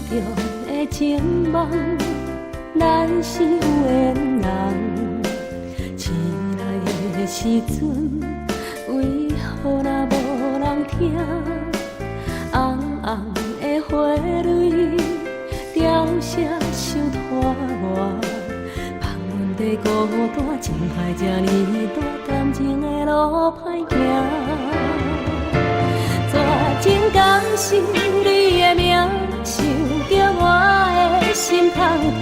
中的情梦，咱是有缘人。醒来的时阵，为何若无人听？红红的花蕊，凋谢伤拖磨。放阮在孤单情海这呢大，感情的路歹行。绝情感是你的名，想着我的心痛痛。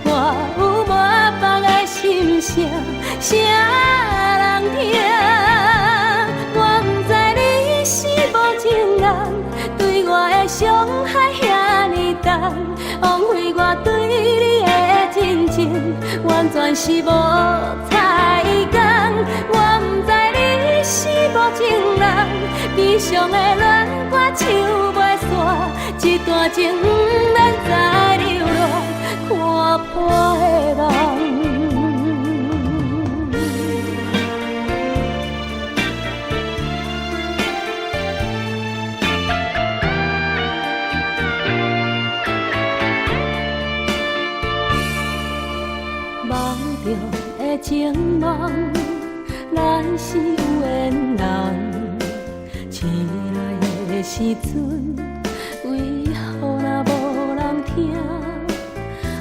我有满腹的心声，谁人听？我不知你是无情人，对我的伤害遐尼重，枉费我对你的真情，完全是无彩工。我不知你是无情人，悲伤的恋歌唱袂煞，一段情不免再流浪，看破的梦。梦中的情梦，咱是有缘人。醒来的时阵，为何若无人听？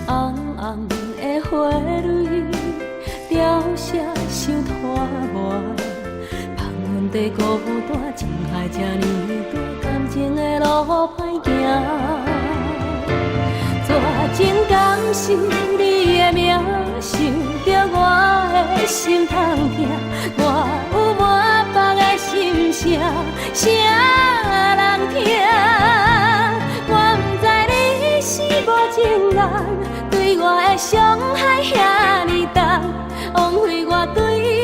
红红的花蕊，凋谢伤拖磨。放阮在孤单情海这呢大，感情的路歹行。绝情感是你的名，想着我的心痛痛。我有满腹的心声，谁人听？我不知你是无情人，对我的伤害遐尼重，枉费我对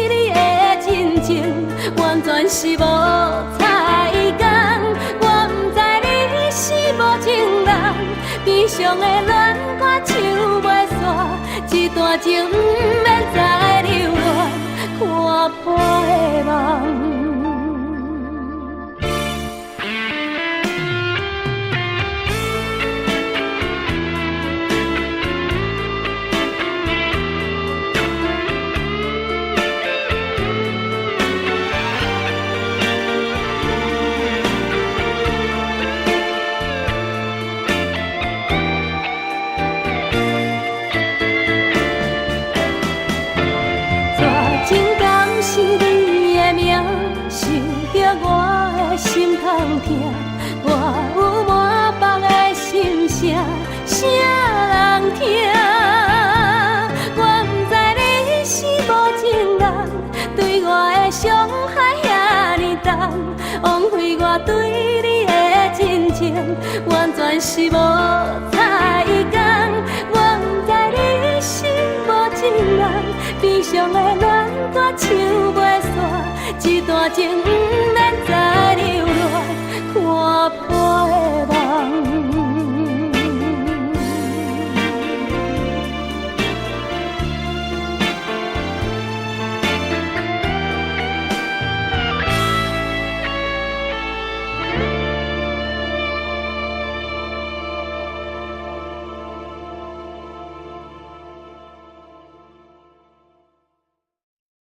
你的真情，完全是无彩工。我不知你是无情人，悲伤的恋歌唱袂煞，一段情不免再流浪，看破的梦。是你的名，想着我的心痛痛。我有满腹的心声，谁人听？我不知你是无情人，对我的伤害遐尼重，枉费我对你的真情，完全是无彩工。我不知你是无情人，悲伤的恋歌唱袂煞，一段情不免再流浪，看破的梦。